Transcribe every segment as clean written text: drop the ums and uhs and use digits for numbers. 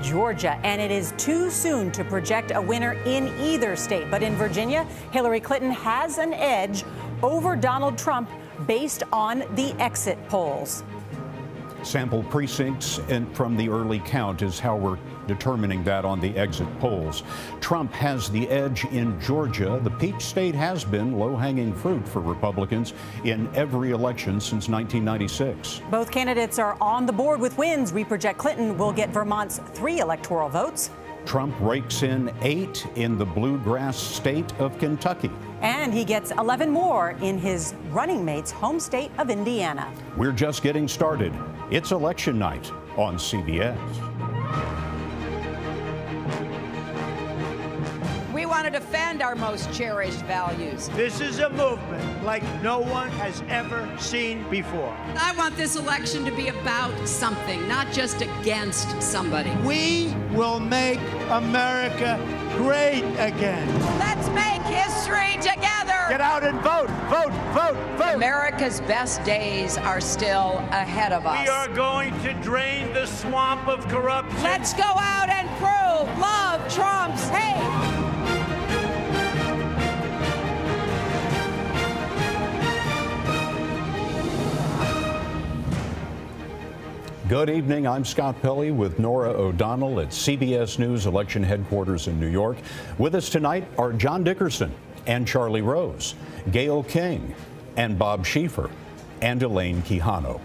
Georgia, and it is too soon to project a winner in either state. But in Virginia, Hillary Clinton has an edge over Donald Trump based on the exit polls. Sample precincts from the early count is how we're determining that on the exit polls. Trump has the edge in Georgia. The peach state has been low-hanging fruit for Republicans in every election since 1996. Both candidates are on the board with wins. We project Clinton will get Vermont's 3 electoral votes. Trump rakes in 8 in the bluegrass state of Kentucky. And he gets 11 more in his running mate's home state of Indiana. We're just getting started. It's election night on CBS. We want to defend our most cherished values. This is a movement like no one has ever seen before. I want this election to be about something, not just against somebody. We will make America great again. Let's make history together. Get out and vote, vote, vote, vote. America's best days are still ahead of us. We are going to drain the swamp of corruption. Let's go out and prove love trumps hate. Good evening. I'm Scott Pelley with Nora O'Donnell at CBS News election headquarters in New York. With us tonight are John Dickerson and Charlie Rose, Gayle King and Bob Schieffer, and Elaine Quijano.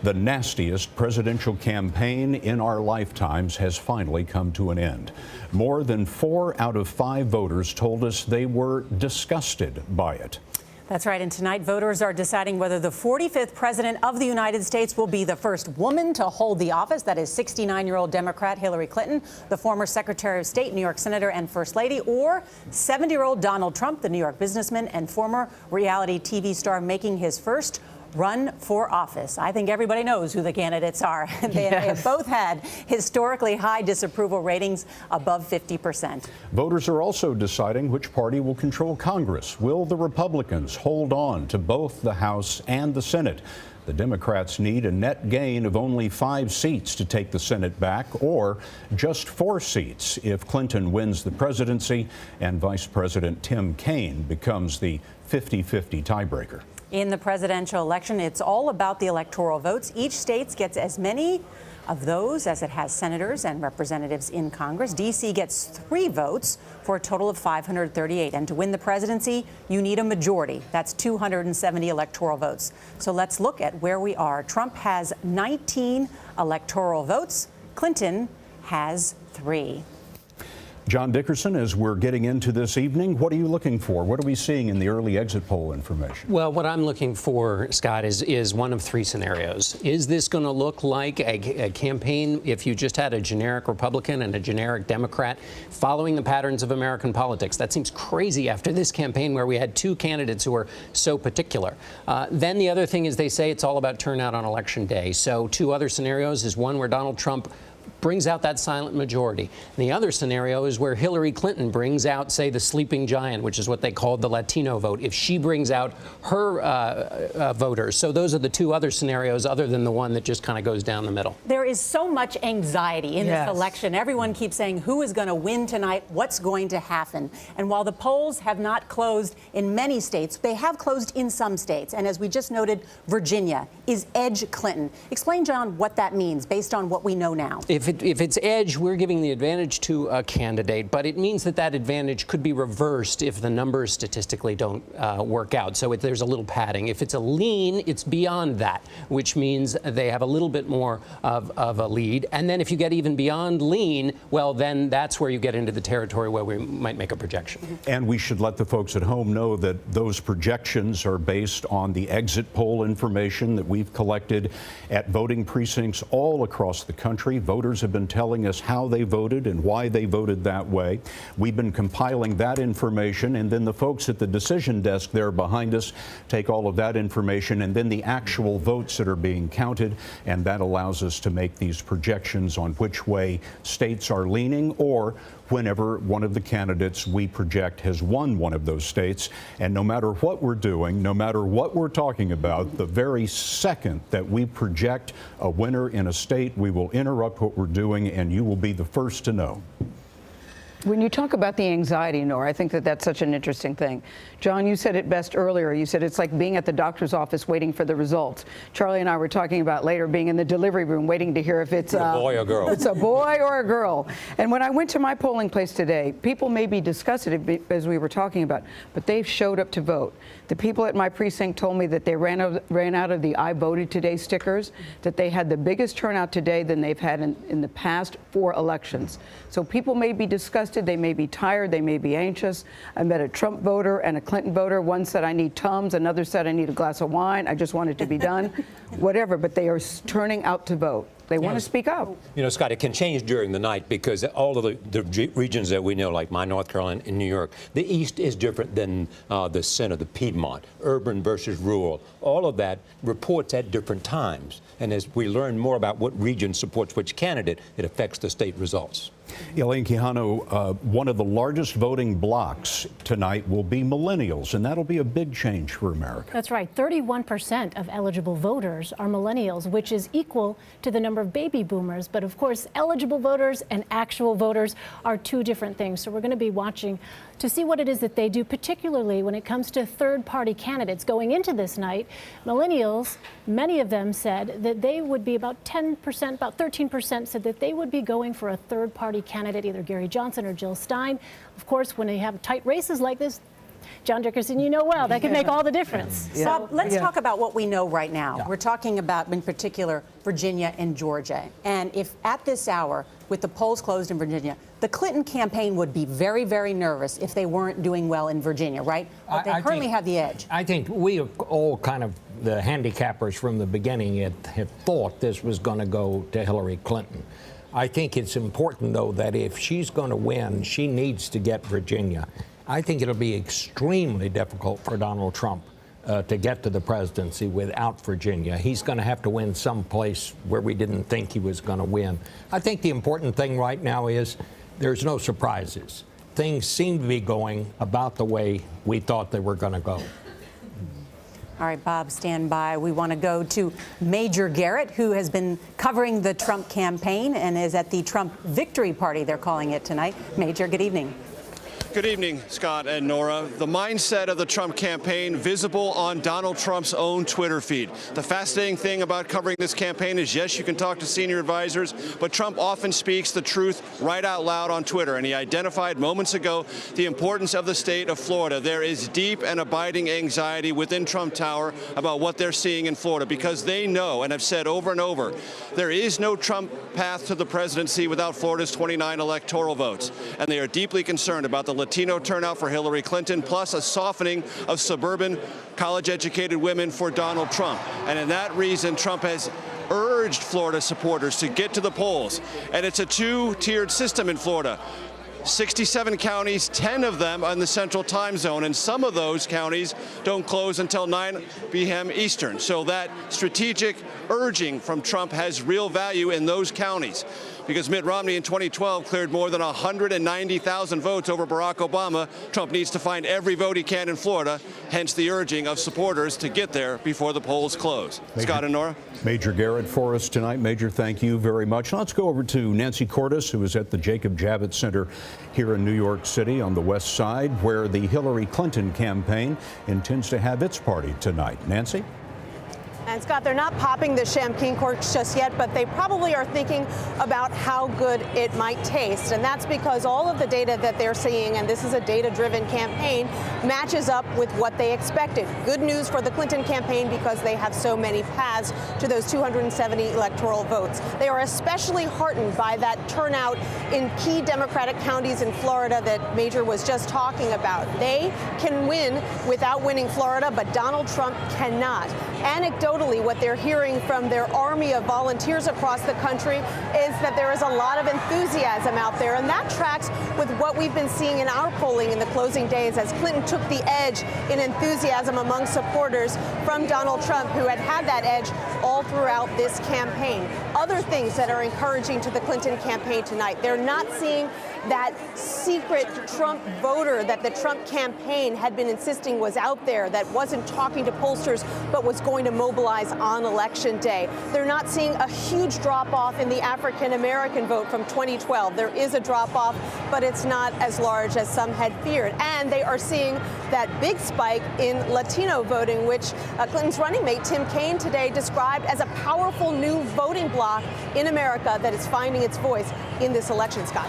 The nastiest presidential campaign in our lifetimes has finally come to an end. More than 4 out of 5 voters told us they were disgusted by it. That's right. And tonight, voters are deciding whether the 45th president of the United States will be the first woman to hold the office. That is 69-year-old Democrat Hillary Clinton, the former Secretary of State, New York Senator and First Lady, or 70-year-old Donald Trump, the New York businessman and former reality TV star, making his first run for office. I think everybody knows who the candidates are. They have both had historically high disapproval ratings above 50%. Voters are also deciding which party will control Congress. Will the Republicans hold on to both the House and the Senate? The Democrats need a net gain of only 5 seats to take the Senate back, or just 4 seats if Clinton wins the presidency and Vice President Tim Kaine becomes the 50-50 tiebreaker. In the presidential election, it's all about the electoral votes. Each state gets as many of those as it has senators and representatives in Congress. D.C. gets 3 votes for a total of 538. And to win the presidency, you need a majority. That's 270 electoral votes. So let's look at where we are. Trump has 19 electoral votes. Clinton has 3. John Dickerson, as we're getting into this evening, what are you looking for? What are we seeing in the early exit poll information? Well, what I'm looking for, Scott, is one of 3 scenarios. Is this going to look like a campaign if you just had a generic Republican and a generic Democrat following the patterns of American politics? That seems crazy after this campaign where we had 2 candidates who are so particular. Then the other thing is they say it's all about turnout on Election Day. So 2 other scenarios is one where Donald Trump brings out that silent majority. And the other scenario is where Hillary Clinton brings out, say, the sleeping giant, which is what they called the Latino vote, if she brings out her voters. So those are the 2 other scenarios other than the one that just kind of goes down the middle. There is so much anxiety in this election. Everyone keeps saying who is going to win tonight, what's going to happen. And while the polls have not closed in many states, they have closed in some states. And as we just noted, Virginia is edge Clinton. Explain, John, what that means based on what we know now. If it's edge, we're giving the advantage to a candidate, but it means that advantage could be reversed if the numbers statistically don't work out. So there's a little padding. If it's a lean, it's beyond that, which means they have a little bit more of a lead. And then if you get even beyond lean, well, then that's where you get into the territory where we might make a projection. And we should let the folks at home know that those projections are based on the exit poll information that we've collected at voting precincts all across the country. Voters have been telling us how they voted and why they voted that way. We've been compiling that information, and then the folks at the decision desk there behind us take all of that information and then the actual votes that are being counted, and that allows us to make these projections on which way states are leaning, or whenever one of the candidates we project has won one of those states. And no matter what we're doing, no matter what we're talking about, the very second that we project a winner in a state, we will interrupt what we're doing, and you will be the first to know. When you talk about the anxiety, Nora, I think that that's such an interesting thing. John, you said it best earlier. You said it's like being at the doctor's office waiting for the results. Charlie and I were talking about later being in the delivery room waiting to hear if it's a boy or girl. It's a boy or a girl. And when I went to my polling place today, people may be disgusted as we were talking about, but they showed up to vote. The people at my precinct told me that they ran out of the I voted today stickers, that they had the biggest turnout today than they've had in the past 4 elections. So people may be disgusted, they may be tired, they may be anxious. I met a Trump voter and a Clinton voter. One said I need Tums, another said I need a glass of wine. I just want it to be done. Whatever, but they are turning out to vote. They want to speak up. You know, Scott, it can change during the night because all of the regions that we know, like my North Carolina and New York, the East is different than the center, the Piedmont, urban versus rural. All of that reports at different times. And as we learn more about what region supports which candidate, it affects the state results. Elaine Quijano, one of the largest voting blocs tonight will be millennials, and that'll be a big change for America. That's right. 31% of eligible voters are millennials, which is equal to the number of baby boomers. But of course, eligible voters and actual voters are 2 different things. So we're going to be watching to see what it is that they do, particularly when it comes to third-party candidates. Going into this night, millennials, many of them said that they would be about 10%, about 13% said that they would be going for a third-party candidate, either Gary Johnson or Jill Stein. Of course, when they have tight races like this, John Dickerson, you know well, that can make all the difference. Yeah. Bob, let's talk about what we know right now. Yeah. We're talking about, in particular, Virginia and Georgia. And if at this hour, with the polls closed in Virginia, the Clinton campaign would be very, very nervous if they weren't doing well in Virginia, right? But they currently have the edge. I think we have all kind of, the handicappers from the beginning had thought this was going to go to Hillary Clinton. I think it's important, though, that if she's going to win, she needs to get Virginia. I think it'll be extremely difficult for Donald Trump to get to the presidency without Virginia. He's going to have to win someplace where we didn't think he was going to win. I think the important thing right now is there's no surprises. Things seem to be going about the way we thought they were going to go. All right, Bob, stand by. We want to go to Major Garrett, who has been covering the Trump campaign and is at the Trump Victory Party, they're calling it tonight. Major, good evening. Good evening, Scott and Nora. The mindset of the Trump campaign visible on Donald Trump's own Twitter feed. The fascinating thing about covering this campaign is, yes, you can talk to senior advisors, but Trump often speaks the truth right out loud on Twitter. And he identified moments ago the importance of the state of Florida. There is deep and abiding anxiety within Trump Tower about what they're seeing in Florida because they know and have said over and over, there is no Trump path to the presidency without Florida's 29 electoral votes. And they are deeply concerned about the Latino turnout for Hillary Clinton, plus a softening of suburban college-educated women for Donald Trump. And in that reason, Trump has urged Florida supporters to get to the polls. And it's a 2-tiered system in Florida. 67 counties, 10 of them are in the central time zone, and some of those counties don't close until 9 p.m. Eastern. So that strategic urging from Trump has real value in those counties. Because Mitt Romney in 2012 cleared more than 190,000 votes over Barack Obama, Trump needs to find every vote he can in Florida, hence the urging of supporters to get there before the polls close. Scott and Nora? Major Garrett for us tonight. Major, thank you very much. Let's go over to Nancy Cordes, who is at the Jacob Javits Center here in New York City on the west side, where the Hillary Clinton campaign intends to have its party tonight. Nancy? And Scott, they're not popping the champagne corks just yet, but they probably are thinking about how good it might taste. And that's because all of the data that they're seeing, and this is a data-driven campaign, matches up with what they expected. Good news for the Clinton campaign because they have so many paths to those 270 electoral votes. They are especially heartened by that turnout in key Democratic counties in Florida that Major was just talking about. They can win without winning Florida, but Donald Trump cannot. Anecdotally, what they're hearing from their army of volunteers across the country is that there is a lot of enthusiasm out there, and that tracks with what we've been seeing in our polling in the closing days as Clinton took the edge in enthusiasm among supporters from Donald Trump, who had had that edge all throughout this campaign. other things that are encouraging to the Clinton campaign tonight. They're not seeing that secret Trump voter that the Trump campaign had been insisting was out there, that wasn't talking to pollsters but was going to mobilize on Election Day. They're not seeing a huge drop-off in the African-American vote from 2012. There is a drop-off, but it's not as large as some had feared. And they are seeing that big spike in Latino voting, which Clinton's running mate Tim Kaine today described as a powerful new voting bloc in America that is finding its voice in this election, Scott.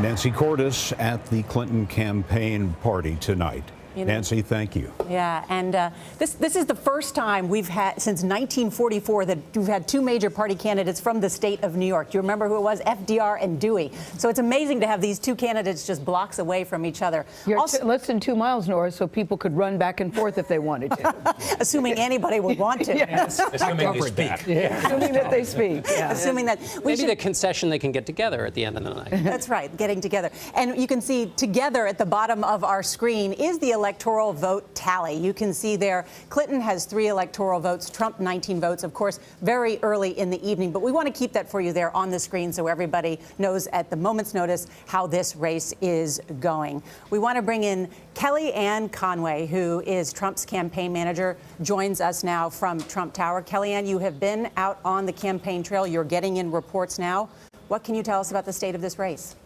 Nancy Cordes at the Clinton campaign party tonight. Nancy, thank you. Yeah, and this is the first time we've had since 1944 that we've had two major party candidates from the state of New York. Do you remember who it was? FDR and Dewey. So it's amazing to have these two candidates just blocks away from each other. You're less than 2 miles, Nora, so people could run back and forth if they wanted to. Assuming anybody would want to. Yes. Assuming they speak. Yeah. Assuming that they speak. Yeah. Assuming that maybe the concession they can get together at the end of the night. That's right, getting together. And you can see together at the bottom of our screen is the electoral vote tally. You can see there Clinton has 3 electoral votes, Trump 19 votes, of course, very early in the evening. But we want to keep that for you there on the screen so everybody knows at the moment's notice how this race is going. We want to bring in Kellyanne Conway, who is Trump's campaign manager, joins us now from Trump Tower. Kellyanne, you have been out on the campaign trail. You're getting in reports now. What can you tell us about the state of this race?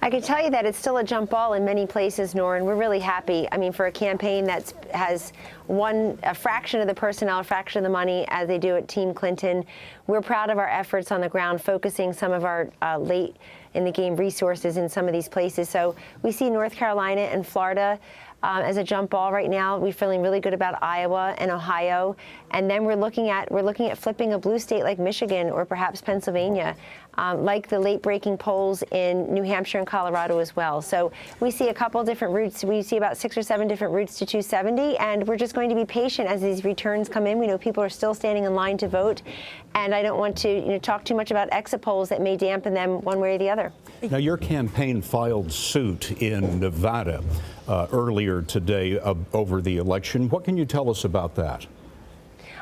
I can tell you that it's still a jump ball in many places, Nora, and we're really happy. I mean, for a campaign that has a fraction of the personnel, a fraction of the money as they do at Team Clinton, we're proud of our efforts on the ground, focusing some of our late in the game resources in some of these places. So we see North Carolina and Florida as a jump ball right now. We're feeling really good about Iowa and Ohio, and then we're looking at flipping a blue state like Michigan or perhaps Pennsylvania, like the late-breaking polls in New Hampshire and Colorado as well. So we see a couple different routes. We see about 6 or 7 different routes to 270, and we're just going to be patient as these returns come in. We know people are still standing in line to vote, and I don't want to talk too much about exit polls that may dampen them one way or the other. Now, your campaign filed suit in Nevada earlier today over the election. What can you tell us about that?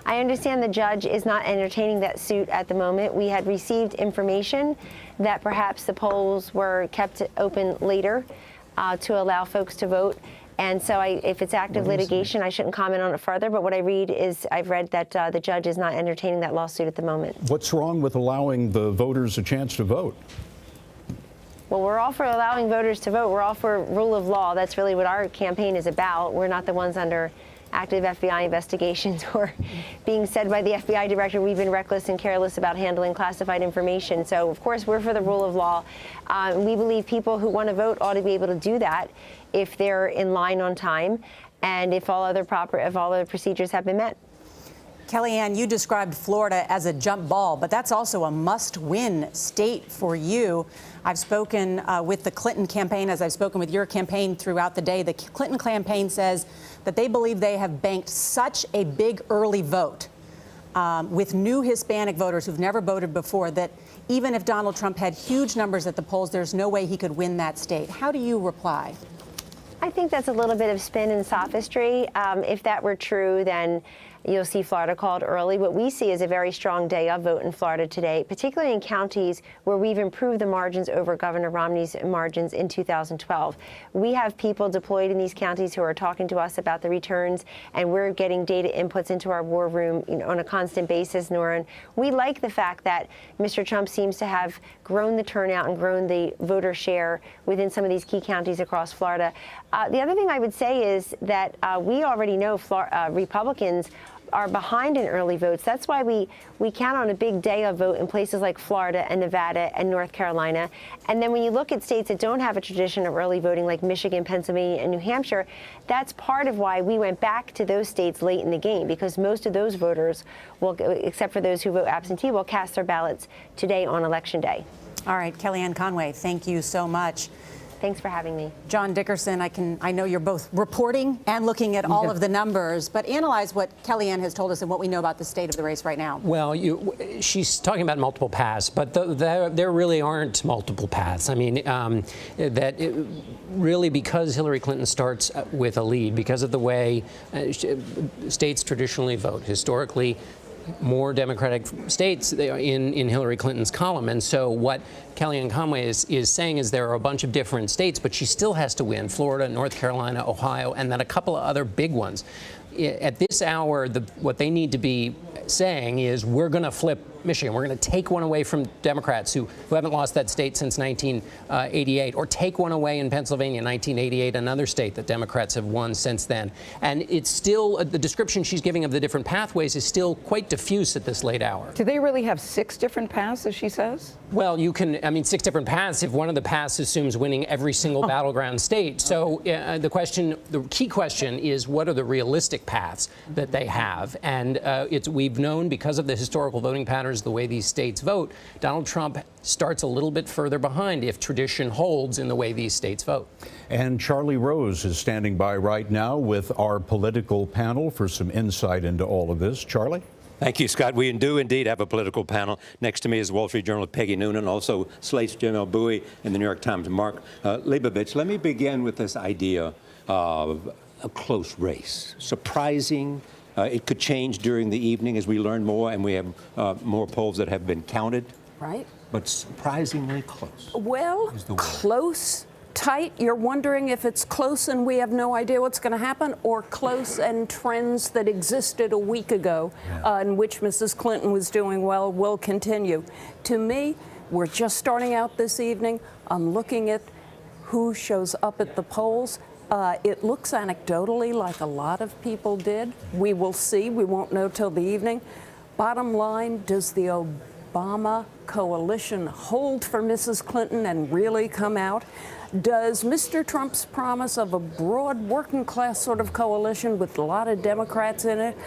I understand the judge is not entertaining that suit at the moment. We had received information that perhaps the polls were kept open later to allow folks to vote. And so if it's active litigation, I shouldn't comment on it further. But what I read is I've read that the judge is not entertaining that lawsuit at the moment. What's wrong with allowing the voters a chance to vote? Well, we're all for allowing voters to vote. We're all for rule of law. That's really what our campaign is about. We're not the ones under active FBI investigations or being said by the FBI director we've been reckless and careless about handling classified information. So, of course, we're for the rule of law. We believe people who want to vote ought to be able to do that if they're in line on time and if all other procedures have been met. Kellyanne, you described Florida as a jump ball, but that's also a must-win state for you. I've spoken with the Clinton campaign, as I've spoken with your campaign throughout the day. The Clinton campaign says that they believe they have banked such a big early vote with new Hispanic voters who've never voted before that even if Donald Trump had huge numbers at the polls, there's no way he could win that state. How do you reply? I think that's a little bit of spin and sophistry. If that were true, then you'll see Florida called early. What we see is a very strong day of vote in Florida today, particularly in counties where we've improved the margins over Governor Romney's margins in 2012. We have people deployed in these counties who are talking to us about the returns, and we're getting data inputs into our war room on a constant basis, Nora. We like the fact that Mr. Trump seems to have grown the turnout and grown the voter share within some of these key counties across Florida. The other thing I would say is that we already know Republicans are behind in early votes. That's why we count on a big day of vote in places like Florida and Nevada and North Carolina. And then when you look at states that don't have a tradition of early voting like Michigan, Pennsylvania, and New Hampshire, that's part of why we went back to those states late in the game, because most of those voters, will, except for those who vote absentee, will cast their ballots today on Election Day. All right, Kellyanne Conway, thank you so much. Thanks for having me. John Dickerson, I know you're both reporting and looking at all of the numbers, but analyze what Kellyanne has told us and what we know about the state of the race right now. Well, she's talking about multiple paths, but there really aren't multiple paths. I mean, really because Hillary Clinton starts with a lead, because of the way states traditionally vote. Historically, more Democratic states in Hillary Clinton's column. And so what Kellyanne Conway is saying is there are a bunch of different states, but she still has to win Florida, North Carolina, Ohio, and then a couple of other big ones. At this hour, what they need to be saying is we're going to flip Michigan. We're going to take one away from Democrats who haven't lost that state since 1988, or take one away in Pennsylvania, 1988, another state that Democrats have won since then. And it's still, the description she's giving of the different pathways is still quite diffuse at this late hour. Do they really have 6 different paths, as she says? Well, you can, 6 different paths if one of the paths assumes winning every single battleground state. So the key question is, what are the realistic paths that they have? And we've known, because of the historical voting patterns, the way these states vote, Donald Trump starts a little bit further behind if tradition holds in the way these states vote. And Charlie Rose is standing by right now with our political panel for some insight into all of this. Charlie? Thank you, Scott. We do indeed have a political panel. Next to me is Wall Street Journal Peggy Noonan, also Slate's Jamel Bowie, and the New York Times Mark Leibovich. Let me begin with this idea of a close race. Surprising. It could change during the evening as we learn more, and we have more polls that have been counted. Right. But surprisingly close. Well, close, tight. You're wondering if it's close and we have no idea what's going to happen, or close and trends that existed a week ago in which Mrs. Clinton was doing well will continue. To me, we're just starting out this evening. I'm looking at who shows up at the polls. It looks anecdotally like a lot of people did. We will see. We won't know till the evening. Bottom line, does the Obama coalition hold for Mrs. Clinton and really come out? Does Mr. Trump's promise of a broad working class sort of coalition with a lot of Democrats in it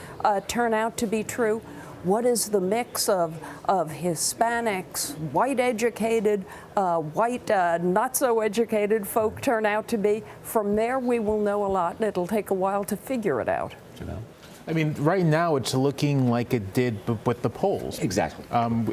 turn out to be true? What is the mix of Hispanics, white educated, white not so educated folk turn out to be? From there, we will know a lot, and it'll take a while to figure it out. I mean, right now it's looking like it did with the polls. Exactly.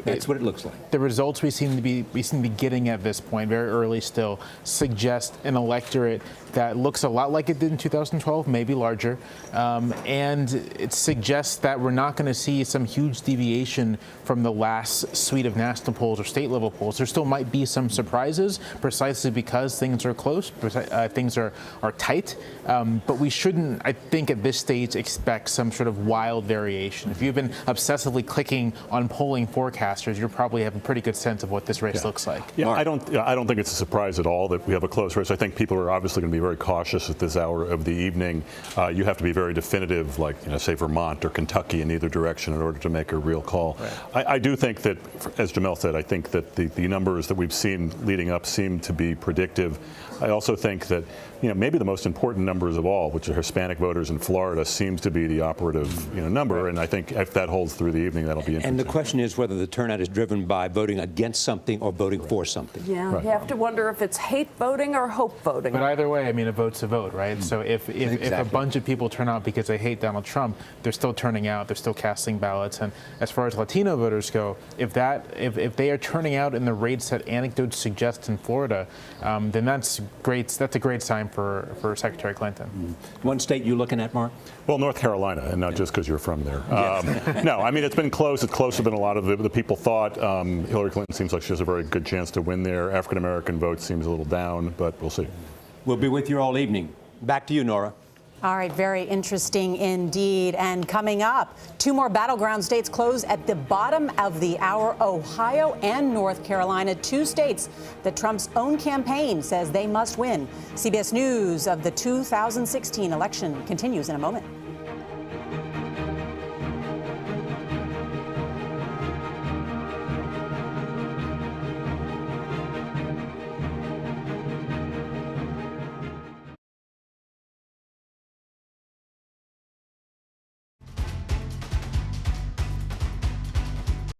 That's what it looks like. The results we seem to be getting at this point, very early still, suggest an electorate that looks a lot like it did in 2012, maybe larger, and it suggests that we're not going to see some huge deviation from the last suite of national polls or state level polls. There still might be some surprises, precisely because things are close, things are tight, but we shouldn't, I think, at this stage expect some sort of wild variation. If you've been obsessively clicking on polling forecasters, you probably have a pretty good sense of what this race looks like. Yeah, I don't think it's a surprise at all that we have a close race. I think people are obviously going to be very cautious at this hour of the evening. You have to be very definitive, like say Vermont or Kentucky in either direction in order to make a real call. Right. I do think that, as Jamel said, I think that the numbers that we've seen leading up seem to be predictive. I also think that maybe the most important numbers of all, which are Hispanic voters in Florida, seems to be the operative number. And I think if that holds through the evening, that'll be interesting. And the question is whether the turnout is driven by voting against something or voting for something. Yeah, you have to wonder if it's hate voting or hope voting. But either way, I mean, a vote's a vote, right? So if a bunch of people turn out because they hate Donald Trump, they're still turning out, they're still casting ballots. And as far as Latino voters go, if they are turning out in the rates that anecdotes suggest in Florida, then that's great. That's a great sign for Secretary Clinton. One state you looking at, Mark? Well, North Carolina, and not just because you're from there. No, I mean, it's been close. It's closer than a lot of the people thought. Hillary Clinton seems like she has a very good chance to win there. African-American vote seems a little down, but we'll see. We'll be with you all evening. Back to you, Nora. All right, very interesting indeed. And coming up, 2 more battleground states close at the bottom of the hour, Ohio and North Carolina, 2 states that Trump's own campaign says they must win. CBS News of the 2016 election continues in a moment.